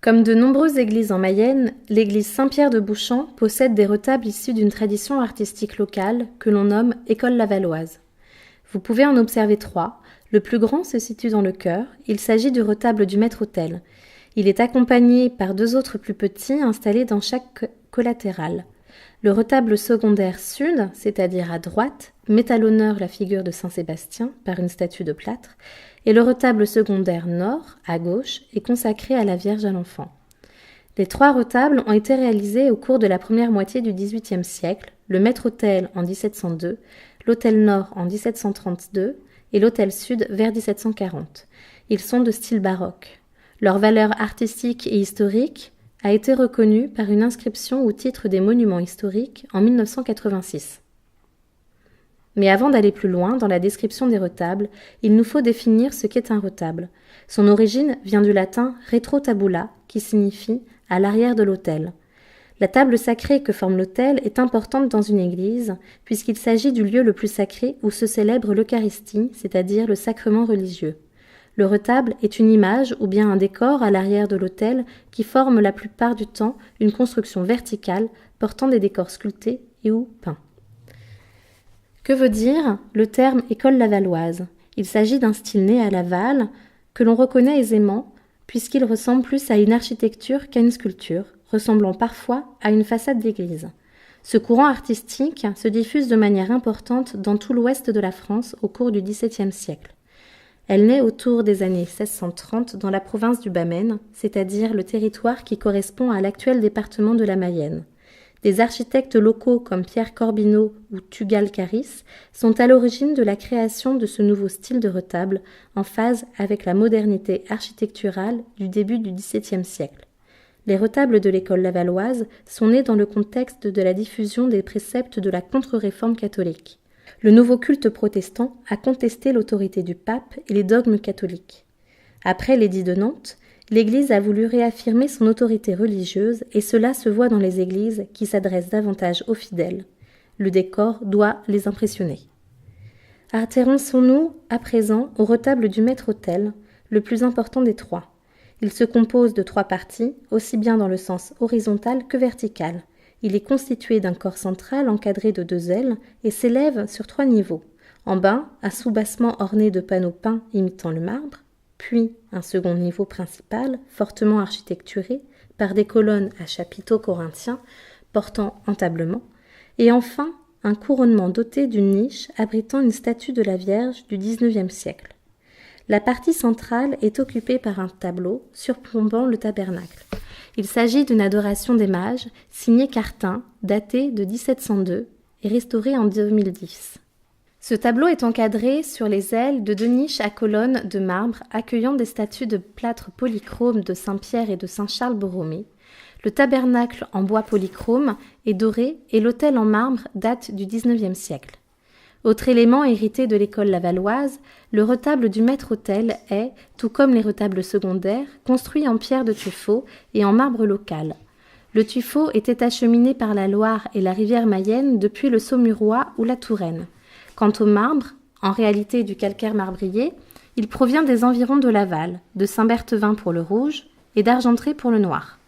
Comme de nombreuses églises en Mayenne, l'église Saint-Pierre de Bouchamp possède des retables issus d'une tradition artistique locale que l'on nomme École lavalloise. Vous pouvez en observer 3. Le plus grand se situe dans le chœur, il s'agit du retable du maître-autel. Il est accompagné par 2 autres plus petits installés dans chaque collatéral. Le retable secondaire sud, c'est-à-dire à droite, met à l'honneur la figure de Saint Sébastien par une statue de plâtre, et le retable secondaire nord, à gauche, est consacré à la Vierge à l'Enfant. Les 3 retables ont été réalisés au cours de la première moitié du XVIIIe siècle, le maître-autel en 1702, l'autel nord en 1732 et l'autel sud vers 1740. Ils sont de style baroque. Leur valeur artistique et historique a été reconnue par une inscription au titre des monuments historiques en 1986. Mais avant d'aller plus loin dans la description des retables, il nous faut définir ce qu'est un retable. Son origine vient du latin retrotabula, qui signifie « à l'arrière de l'autel ». La table sacrée que forme l'autel est importante dans une église, puisqu'il s'agit du lieu le plus sacré où se célèbre l'Eucharistie, c'est-à-dire le sacrement religieux. Le retable est une image ou bien un décor à l'arrière de l'autel qui forme la plupart du temps une construction verticale portant des décors sculptés et ou peints. Que veut dire le terme école lavalloise ? Il s'agit d'un style né à Laval que l'on reconnaît aisément puisqu'il ressemble plus à une architecture qu'à une sculpture, ressemblant parfois à une façade d'église. Ce courant artistique se diffuse de manière importante dans tout l'ouest de la France au cours du XVIIe siècle. Elle naît autour des années 1630 dans la province du Bas-Maine, c'est-à-dire le territoire qui correspond à l'actuel département de la Mayenne. Des architectes locaux comme Pierre Corbineau ou Tugal Caris sont à l'origine de la création de ce nouveau style de retable en phase avec la modernité architecturale du début du XVIIe siècle. Les retables de l'école lavalloise sont nés dans le contexte de la diffusion des préceptes de la contre-réforme catholique. Le nouveau culte protestant a contesté l'autorité du pape et les dogmes catholiques. Après l'édit de Nantes, l'Église a voulu réaffirmer son autorité religieuse et cela se voit dans les églises qui s'adressent davantage aux fidèles. Le décor doit les impressionner. Intéressons-nous à présent au retable du maître-autel, le plus important des 3. Il se compose de 3 parties, aussi bien dans le sens horizontal que vertical. Il est constitué d'un corps central encadré de 2 ailes et s'élève sur 3 niveaux. En bas, un soubassement orné de panneaux peints imitant le marbre, puis un second niveau principal, fortement architecturé, par des colonnes à chapiteaux corinthiens portant entablement, et enfin un couronnement doté d'une niche abritant une statue de la Vierge du XIXe siècle. La partie centrale est occupée par un tableau surplombant le tabernacle. Il s'agit d'une adoration des mages, signée Cartin, datée de 1702 et restaurée en 2010. Ce tableau est encadré sur les ailes de 2 niches à colonnes de marbre accueillant des statues de plâtre polychrome de Saint-Pierre et de Saint-Charles Borromée. Le tabernacle en bois polychrome est doré et l'autel en marbre date du XIXe siècle. Autre élément hérité de l'école lavalloise, le retable du maître-autel est, tout comme les retables secondaires, construit en pierre de tuffeau et en marbre local. Le tuffeau était acheminé par la Loire et la rivière Mayenne depuis le Saumurois ou la Touraine. Quant au marbre, en réalité du calcaire marbrier, il provient des environs de Laval, de Saint-Berthevin pour le rouge et d'Argentré pour le noir.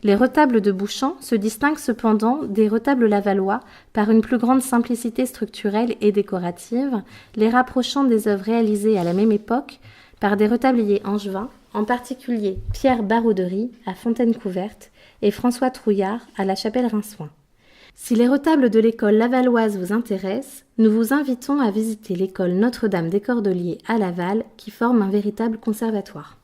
Les retables de Bouchamp se distinguent cependant des retables lavallois par une plus grande simplicité structurelle et décorative, les rapprochant des œuvres réalisées à la même époque par des retabliers angevins, en particulier Pierre Barauderie à Fontaine-Couverte et François Trouillard à la Chapelle-Rinçoin. Si les retables de l'école lavalloise vous intéressent, nous vous invitons à visiter l'école Notre-Dame des Cordeliers à Laval qui forme un véritable conservatoire.